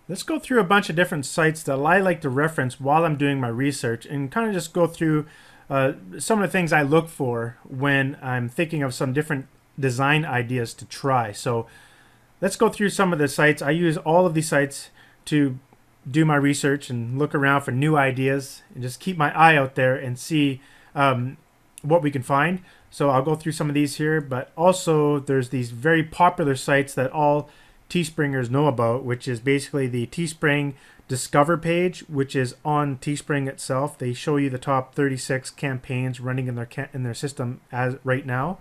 Let's go through a bunch of different sites that I like to reference while I'm doing my research and kind of just go through some of the things I look for when I'm thinking of some different design ideas to try. So let's go through some of the sites. I use all of these sites to do my research and look around for new ideas and just keep my eye out there and see what we can find. So I'll go through some of these here, but also there's these very popular sites that all Teespringers know about, which is basically the Teespring Discover page, which is on Teespring itself. They show you the top 36 campaigns running in their system as right now.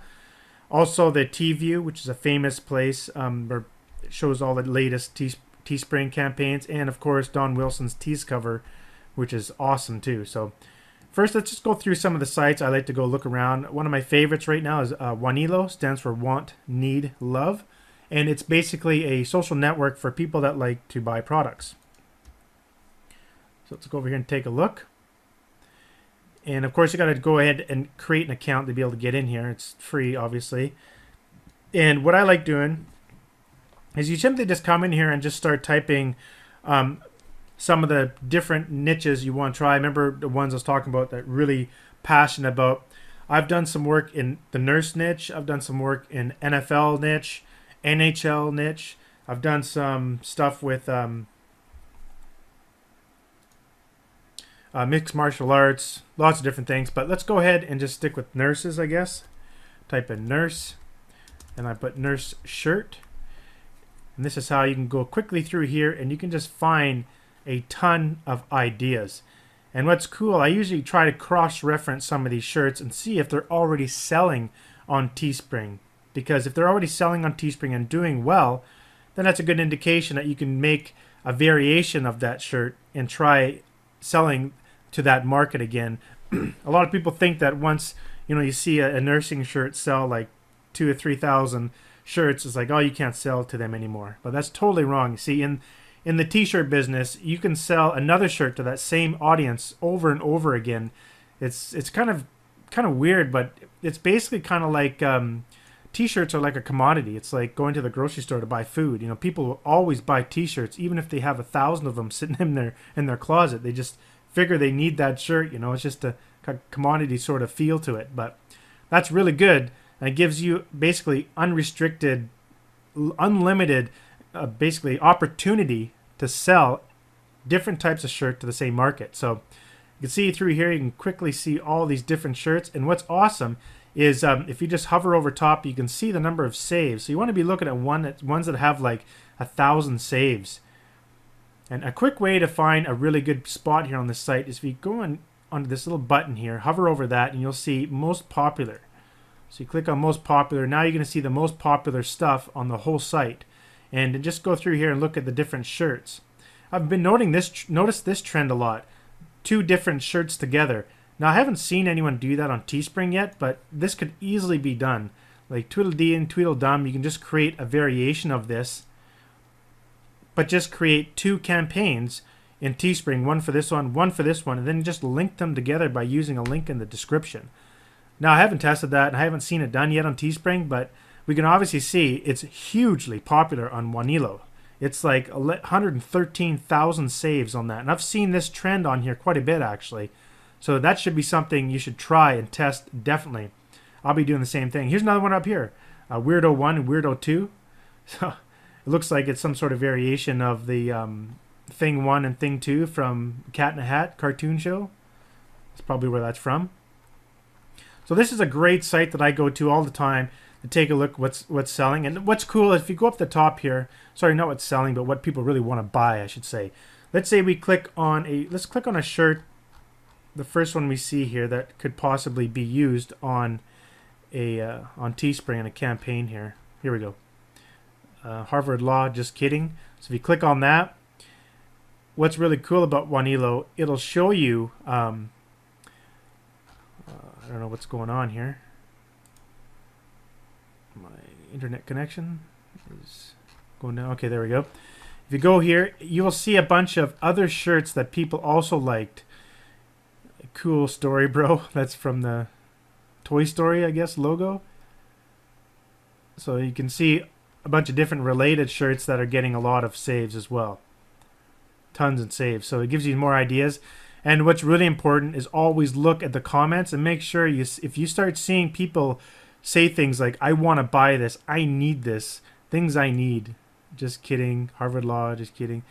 Also, the T-View, which is a famous place where it shows all the latest Teespring campaigns, and of course Don Wilson's Teescover, which is awesome too. So first, let's just go through some of the sites I like to go look around. One of my favorites right now is Wanilo, stands for Want, Need, Love. And it's basically a social network for people that like to buy products. So let's go over here and take a look. And of course, you got to go ahead and create an account to be able to get in here. It's free, obviously. And what I like doing is you simply just come in here and just start typing some of the different niches you want to try. Remember the ones I was talking about that really passionate about. I've done some work in the nurse niche. I've done some work in NFL niche. NHL niche. I've done some stuff with mixed martial arts, lots of different things. But let's go ahead and just stick with nurses, I guess. Type in nurse, and I put nurse shirt. And this is how you can go quickly through here, and you can just find a ton of ideas. And what's cool, I usually try to cross-reference some of these shirts and see if they're already selling on Teespring. Because if they're already selling on Teespring and doing well, then that's a good indication that you can make a variation of that shirt and try selling to that market again. A lot of people think that once you see a nursing shirt sell like 2,000 or 3,000 shirts, it's like, oh, you can't sell to them anymore. But that's totally wrong. You see, in the t-shirt business, you can sell another shirt to that same audience over and over again. It's kind of weird, but it's basically kind of like T-shirts are like a commodity. It's like going to the grocery store to buy food. People will always buy T-shirts, even if they have 1,000 of them sitting in their closet. They just figure they need that shirt. It's just a commodity sort of feel to it. But that's really good, and it gives you basically unrestricted, unlimited, basically opportunity to sell different types of shirt to the same market. So you can see through here, you can quickly see all these different shirts. And what's awesome is if you just hover over top, you can see the number of saves. So you want to be looking at ones that have like 1,000 saves. And a quick way to find a really good spot here on this site is if you go onto this little button here, hover over that, and you'll see most popular. So you click on most popular. Now you're going to see the most popular stuff on the whole site. And just go through here and look at the different shirts. I've been noticed this trend a lot. 2 different shirts together. Now, I haven't seen anyone do that on Teespring yet, but this could easily be done. Like Tweedledee and Tweedledum, you can just create a variation of this, but just create 2 campaigns in Teespring, one for this one for this one, and then just link them together by using a link in the description. Now, I haven't tested that, and I haven't seen it done yet on Teespring, but we can obviously see it's hugely popular on Wanilo. It's like 113,000 saves on that, and I've seen this trend on here quite a bit, actually. So that should be something you should try and test, definitely. I'll be doing the same thing. Here's another one up here. Weirdo 1 and Weirdo 2. So it looks like it's some sort of variation of the Thing 1 and Thing 2 from Cat in a Hat cartoon show. That's probably where that's from. So this is a great site that I go to all the time to take a look what's selling. And what's cool, if you go up the top here, sorry, not what's selling, but what people really want to buy, I should say. Let's say we click on a shirt. The first one we see here that could possibly be used on on Teespring in a campaign here. Here we go. Harvard Law, just kidding. So if you click on that, what's really cool about Wanilo, it'll show you, I don't know what's going on here. My internet connection is going down. Okay, there we go. If you go here, you will see a bunch of other shirts that people also liked. Cool story, bro. That's from the Toy Story, I guess, logo. So you can see a bunch of different related shirts that are getting a lot of saves as well. tons and saves. So it gives you more ideas. And what's really important is always look at the comments and make sure if you start seeing people say things like, I want to buy this, I need this, things I need. Just kidding. Harvard Law, just kidding.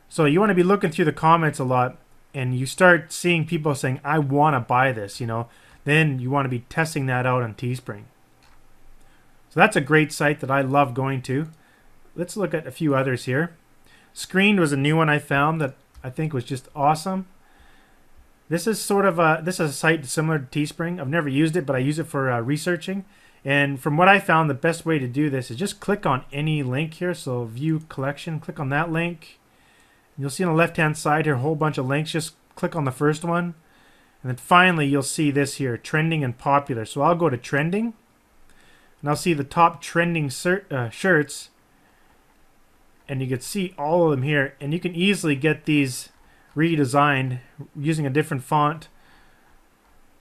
So you want to be looking through the comments a lot, and you start seeing people saying, I want to buy this, then you want to be testing that out on Teespring. So that's a great site that I love going to. Let's look at a few others here. Screened was a new one I found that I think was just awesome. This is this is a site similar to Teespring. I've never used it, but I use it for researching. And from what I found, the best way to do this is just click on any link here. So view collection, click on that link. You'll see on the left-hand side here a whole bunch of links. Just click on the first one. And then finally, you'll see this here, trending and popular. So I'll go to trending. And I'll see the top trending shirts. And you can see all of them here. And you can easily get these redesigned using a different font.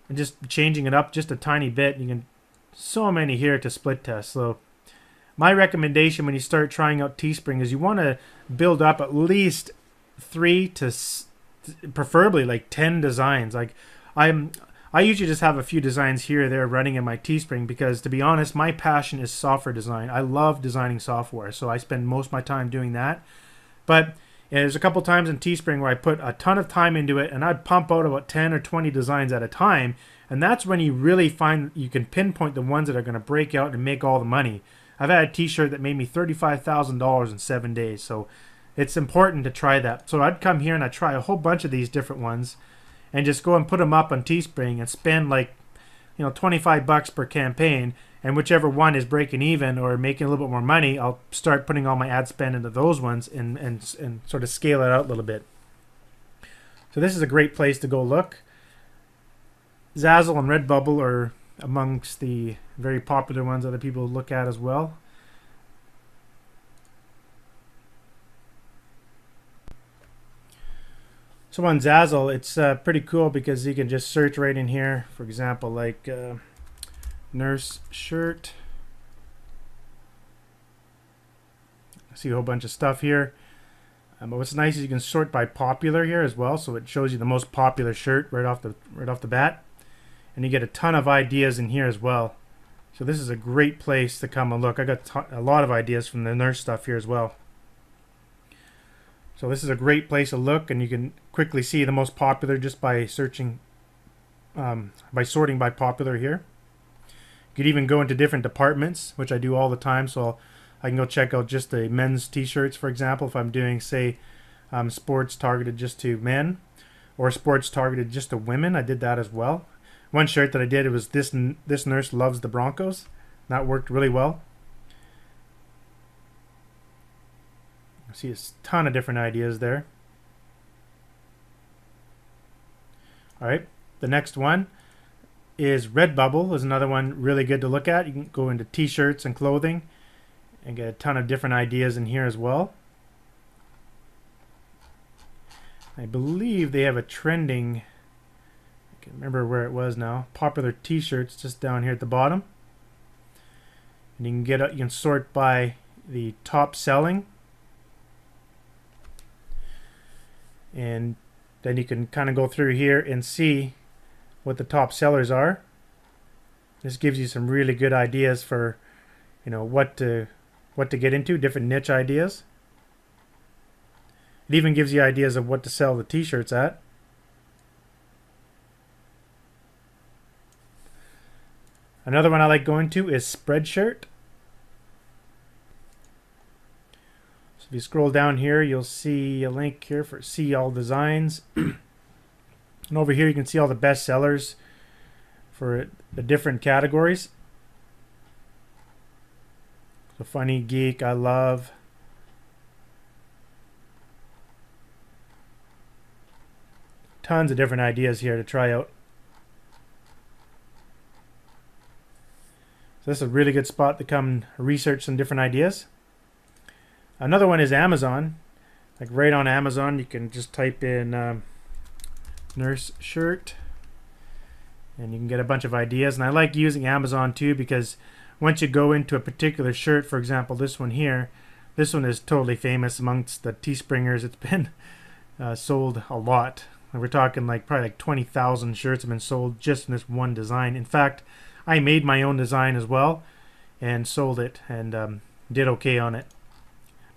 And just changing it up just a tiny bit. You can so many here to split test. So my recommendation when you start trying out Teespring is you want to build up at least 3 to preferably like 10 designs. Like I usually just have a few designs here or there running in my Teespring because, to be honest, my passion is software design. I love designing software, so I spend most of my time doing that. But there's a couple times in Teespring where I put a ton of time into it, and I'd pump out about 10 or 20 designs at a time, and that's when you really find you can pinpoint the ones that are going to break out and make all the money. I've had a t-shirt that made me $35,000 in 7 days, so it's important to try that. So I'd come here and I'd try a whole bunch of these different ones and just go and put them up on Teespring and spend like, $25 per campaign, and whichever one is breaking even or making a little bit more money, I'll start putting all my ad spend into those ones and sort of scale it out a little bit. So this is a great place to go look. Zazzle and Redbubble are amongst the very popular ones other people look at as well. So on Zazzle, it's pretty cool because you can just search right in here. For example, like nurse shirt. I see a whole bunch of stuff here. But what's nice is you can sort by popular here as well, so it shows you the most popular shirt right off the bat, and you get a ton of ideas in here as well. So this is a great place to come and look. I got a lot of ideas from the nurse stuff here as well. So this is a great place to look, and you can quickly see the most popular just by searching, by sorting by popular here. You could even go into different departments, which I do all the time. So I can go check out just the men's t-shirts, for example, if I'm doing, say, sports targeted just to men or sports targeted just to women. I did that as well. One shirt that I did, it was this nurse loves the Broncos. That worked really well. See a ton of different ideas there. All right, the next one is Redbubble. Is another one really good to look at. You can go into t-shirts and clothing and get a ton of different ideas in here as well. I believe they have a trending, I can't remember where it was now, popular t-shirts just down here at the bottom. And you can sort by the top selling. And then you can kind of go through here and see what the top sellers are. This gives you some really good ideas for, what to get into, different niche ideas. It even gives you ideas of what to sell the t-shirts at. Another one I like going to is Spreadshirt. So if you scroll down here, you'll see a link here for see all designs. And over here you can see all the best sellers for the different categories. So funny, geek, I love. Tons of different ideas here to try out. So this is a really good spot to come research some different ideas. Another one is Amazon. Like right on Amazon, you can just type in nurse shirt and you can get a bunch of ideas. And I like using Amazon too because once you go into a particular shirt, for example, this one here, this one is totally famous amongst the Teespringers. It's been sold a lot. We're talking like probably like 20,000 shirts have been sold just in this one design. In fact, I made my own design as well and sold it and did okay on it.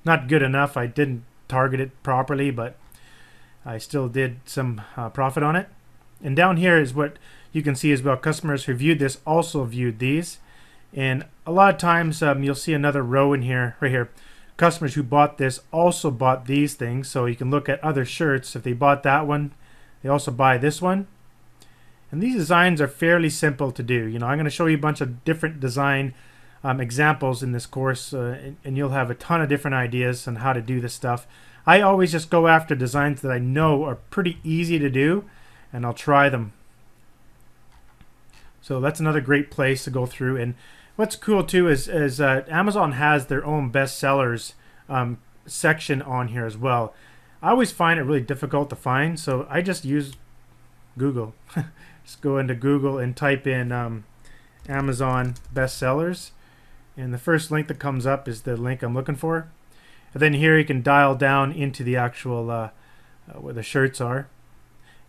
Not good enough. I didn't target it properly, but I still did some profit on it. And down here is what you can see as well. Customers who viewed this also viewed these. And a lot of times you'll see another row in here, right here. Customers who bought this also bought these things. So you can look at other shirts. If they bought that one, they also buy this one. And these designs are fairly simple to do. You know, I'm going to show you a bunch of different design examples in this course, and you'll have a ton of different ideas on how to do this stuff. I always just go after designs that I know are pretty easy to do, and I'll try them. So that's another great place to go through. And what's cool too is Amazon has their own bestsellers section on here as well. I always find it really difficult to find, so I just use Google. Just go into Google and type in Amazon bestsellers, and the first link that comes up is the link I'm looking for. And then here you can dial down into the actual where the shirts are.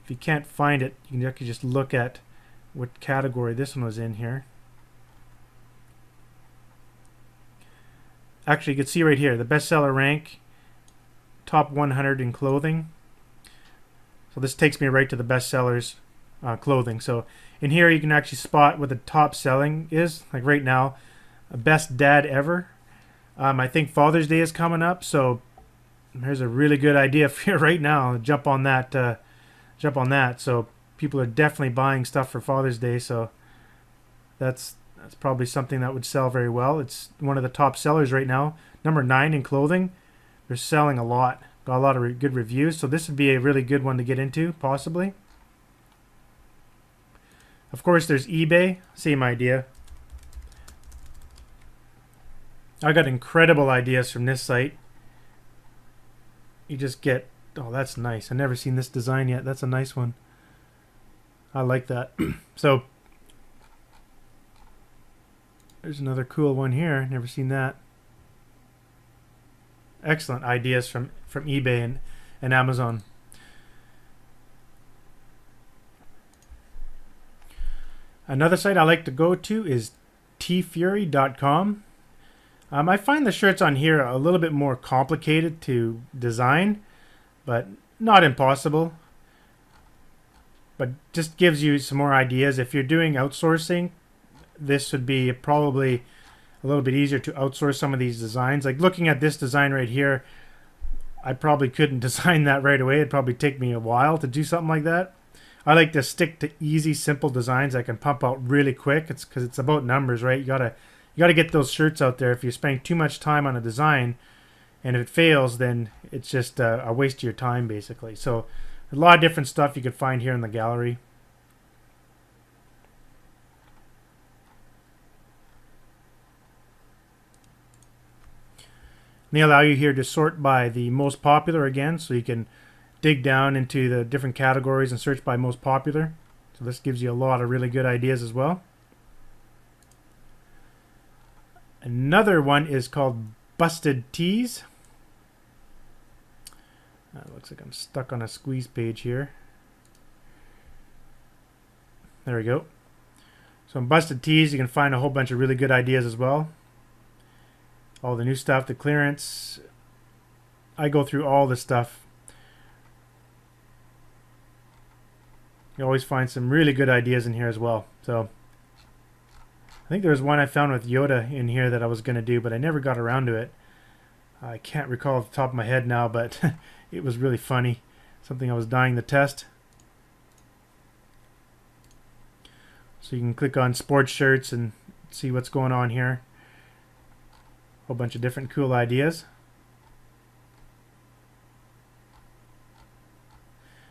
If you can't find it, you can actually just look at what category this one was in here. Actually, you can see right here the bestseller rank, top 100 in clothing. So this takes me right to the bestsellers clothing. So in here you can actually spot what the top selling is. Like right now, best dad ever. I think Father's Day is coming up, so here's a really good idea for you right now. Jump on that. So people are definitely buying stuff for Father's Day. So that's probably something that would sell very well. It's one of the top sellers right now. Number 9 in clothing. They're selling a lot. Got a lot of good reviews. So this would be a really good one to get into, possibly. Of course, there's eBay. Same idea. I got incredible ideas from this site. You just get, oh, that's nice. I've never seen this design yet. That's a nice one. I like that. So there's another cool one here. Never seen that. Excellent ideas from eBay and Amazon. Another site I like to go to is tfury.com. I find the shirts on here a little bit more complicated to design, but not impossible. But just gives you some more ideas. If you're doing outsourcing, this would be probably a little bit easier to outsource some of these designs. Like looking at this design right here, I probably couldn't design that right away. It'd probably take me a while to do something like that. I like to stick to easy, simple designs I can pump out really quick. It's because it's about numbers, right? You gotta get those shirts out there. If you're spending too much time on a design, and if it fails, then it's just a waste of your time, basically. So a lot of different stuff you can find here in the gallery. They allow you here to sort by the most popular again, so you can dig down into the different categories and search by most popular. So this gives you a lot of really good ideas as well. Another one is called Busted Tees. Looks like I'm stuck on a squeeze page here. There we go. So in Busted Tees you can find a whole bunch of really good ideas as well. All the new stuff, the clearance. I go through all the stuff. You always find some really good ideas in here as well. So I think there was one I found with Yoda in here that I was going to do, but I never got around to it. I can't recall off the top of my head now, but it was really funny. Something I was dying to test. So you can click on sports shirts and see what's going on here. A whole bunch of different cool ideas.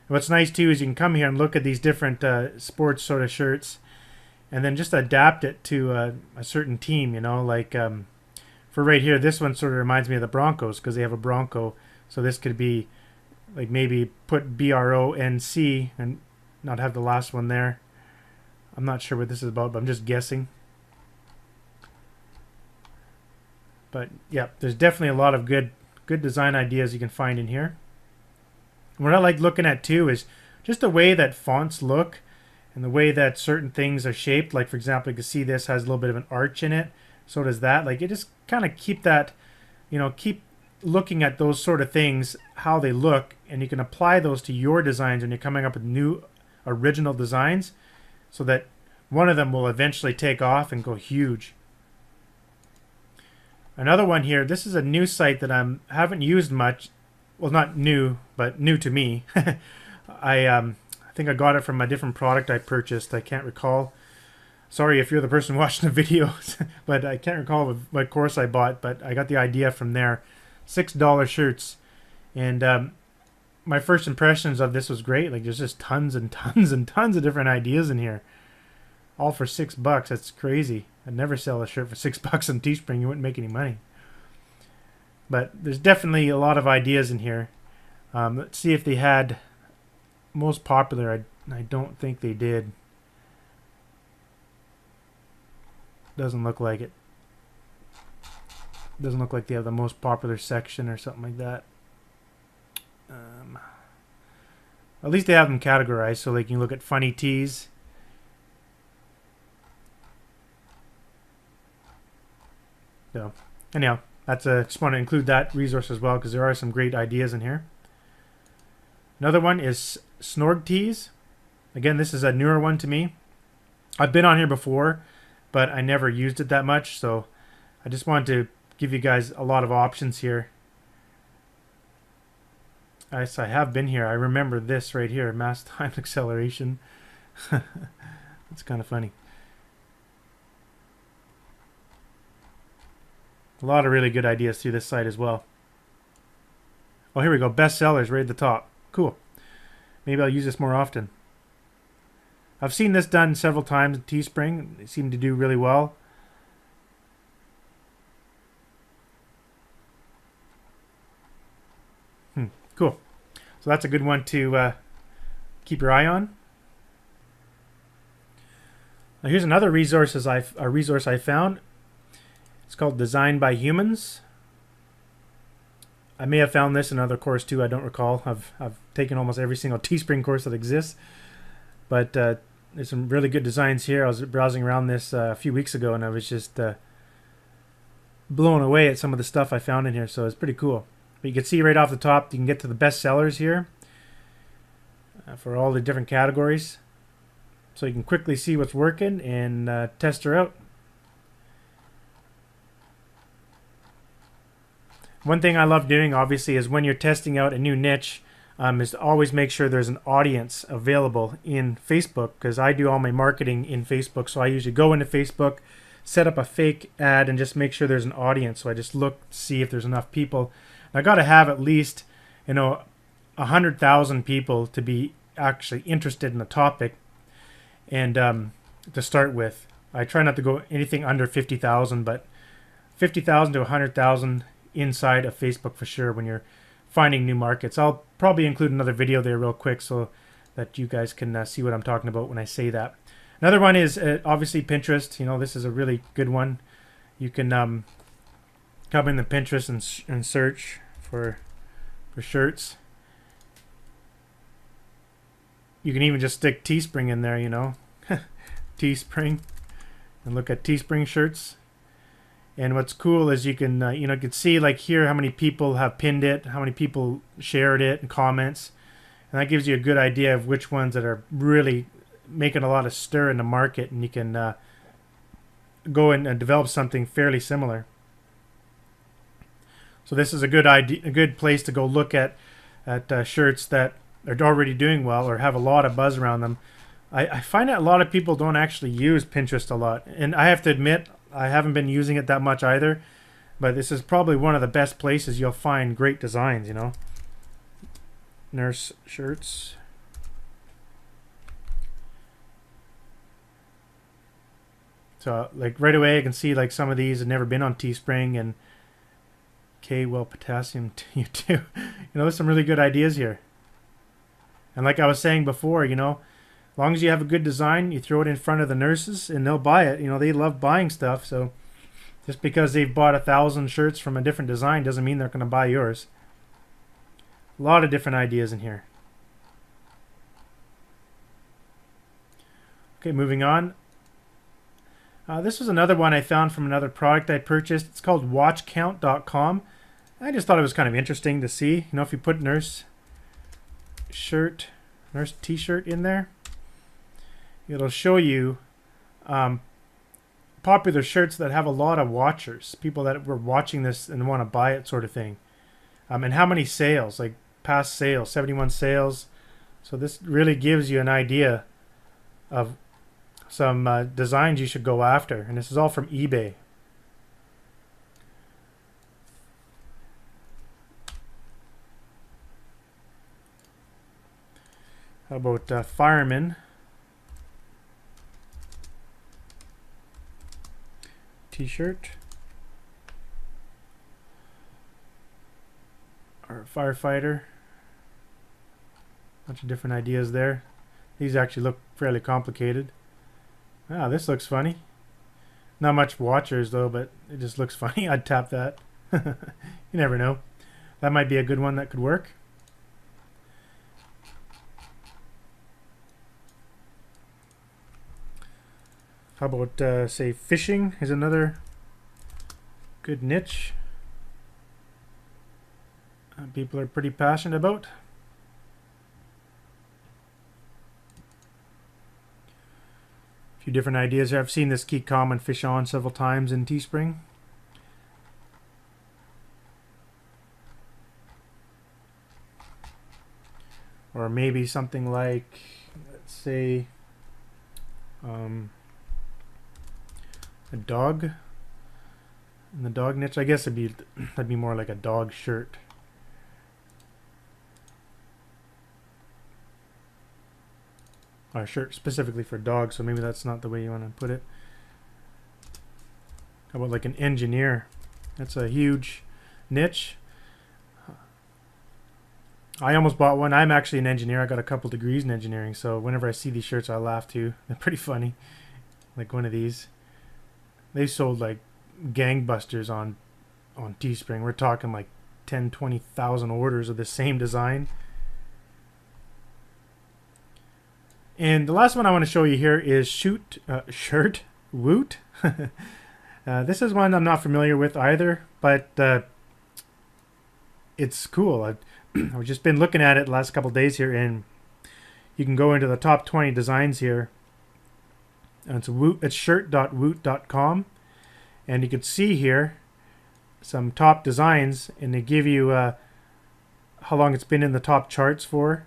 What's nice too is you can come here and look at these different sports sort of shirts and then just adapt it to a certain team, you know, like for right here, this one sort of reminds me of the Broncos because they have a Bronco. So this could be like maybe put BRONC and not have the last one there. I'm not sure what this is about, but I'm just guessing. But yeah, there's definitely a lot of good design ideas you can find in here. What I like looking at too is just the way that fonts look and the way that certain things are shaped. Like for example, you can see this has a little bit of an arch in it. So does that. Like you just kind of keep that, keep looking at those sort of things, how they look, and you can apply those to your designs when you're coming up with new original designs so that one of them will eventually take off and go huge. Another one here, this is a new site that I haven't used much. Well, not new, but new to me. I think I got it from a different product I purchased. I can't recall. Sorry if you're the person watching the videos, but I can't recall what course I bought, but I got the idea from there. $6 shirts. And my first impressions of this was great. Like there's just tons and tons and tons of different ideas in here. All for $6. That's crazy. I'd never sell a shirt for $6 on Teespring. You wouldn't make any money. But there's definitely a lot of ideas in here. Let's see if they had most popular. I don't think they did. Doesn't look like it. Doesn't look like they have the most popular section or something like that. At least they have them categorized so they can look at funny tees. So anyhow, just want to include that resource as well because there are some great ideas in here. Another one is Snorg Tees. Again, this is a newer one to me. I've been on here before, but I never used it that much, so I just wanted to give you guys a lot of options here. Yes, I have been here. I remember this right here, mass time acceleration. It's kind of funny. A lot of really good ideas through this site as well. Oh, here we go. Bestsellers right at the top. Cool. Maybe I'll use this more often. I've seen this done several times in Teespring. They seem to do really well. Cool. So that's a good one to keep your eye on. Now here's another resource I found. It's called Design by Humans. I may have found this in another course too. I don't recall. I've taken almost every single Teespring course that exists. But there's some really good designs here. I was browsing around this a few weeks ago and I was just blown away at some of the stuff I found in here. So it's pretty cool. But you can see right off the top, you can get to the best sellers here for all the different categories. So you can quickly see what's working and test her out. One thing I love doing, obviously, is when you're testing out a new niche, is to always make sure there's an audience available in Facebook, because I do all my marketing in Facebook. So I usually go into Facebook, set up a fake ad, and just make sure there's an audience. So I just look to see if there's enough people. I got to have at least, 100,000 people to be actually interested in the topic, and to start with. I try not to go anything under 50,000, but 50,000 to 100,000 inside of Facebook for sure when you're finding new markets. I'll probably include another video there real quick so that you guys can see what I'm talking about when I say that. Another one is obviously Pinterest. This is a really good one. You can come in the Pinterest and search for shirts. You can even just stick Teespring in there, Teespring, and look at Teespring shirts. And what's cool is you can you can see like here how many people have pinned it, how many people shared it, and comments, and that gives you a good idea of which ones that are really making a lot of stir in the market, and you can go in and develop something fairly similar. So this is a good place to go look at shirts that are already doing well or have a lot of buzz around them. I find that a lot of people don't actually use Pinterest a lot, and I have to admit I haven't been using it that much either, but this is probably one of the best places you'll find great designs, Nurse shirts. So like right away I can see like some of these have never been on Teespring, and well, potassium U2. There's some really good ideas here. And like I was saying before, as long as you have a good design, you throw it in front of the nurses and they'll buy it. They love buying stuff. So just because they've bought 1,000 shirts from a different design doesn't mean they're going to buy yours. A lot of different ideas in here. Okay, moving on. This was another one I found from another product I purchased. It's called watchcount.com. I just thought it was kind of interesting to see. You know, if you put nurse t-shirt in there, it'll show you popular shirts that have a lot of watchers, people that were watching this and want to buy it, sort of thing. And how many sales, like past sales, 71 sales. So this really gives you an idea of some designs you should go after. And this is all from eBay. How about fireman t-shirt, or firefighter? Bunch of different ideas there. These actually look fairly complicated. Ah, this looks funny. Not much watchers though, but it just looks funny. I'd tap that. You never know. That might be a good one that could work. How about, say, fishing is another good niche people are pretty passionate about. A few different ideas here. I've seen this Keep Calm and Fish On several times in Teespring. Or maybe something like, let's say, a dog in the dog niche. I guess that'd be more like a dog shirt. Or a shirt specifically for dogs, so maybe that's not the way you want to put it. How about like an engineer? That's a huge niche. I almost bought one. I'm actually an engineer. I got a couple degrees in engineering, so whenever I see these shirts I laugh too. They're pretty funny. Like one of these. They sold like gangbusters on Teespring. We're talking like 10-20,000 orders of the same design. And the last one I want to show you here is Shirt Woot. This is one I'm not familiar with either, but it's cool. I've just been looking at it the last couple days here, and you can go into the top 20 designs here. And it's shirt.woot.com, and you can see here some top designs, and they give you how long it's been in the top charts for.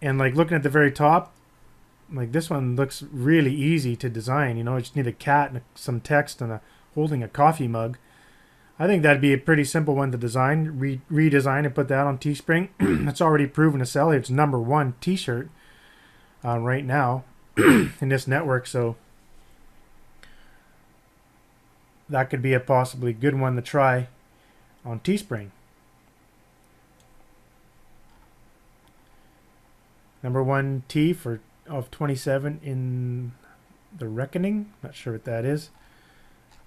And like looking at the very top, like this one looks really easy to design. You know, you just need a cat and some text and holding a coffee mug. I think that'd be a pretty simple one to design, redesign, and put that on Teespring. It's already proven to sell. It's #1 t-shirt right now in this network, so that could be a possibly good one to try on Teespring. #1 T of 27 in the Reckoning. Not sure what that is.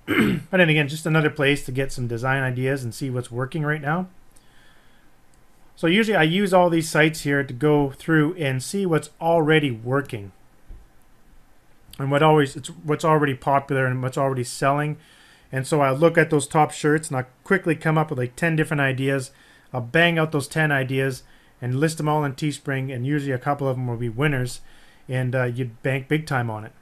But then again, just another place to get some design ideas and see what's working right now. So usually I use all these sites here to go through and see what's already working. And what's already popular and what's already selling. And so I look at those top shirts and I quickly come up with like 10 different ideas. I'll bang out those 10 ideas and list them all in Teespring, and usually a couple of them will be winners, and you'd bank big time on it.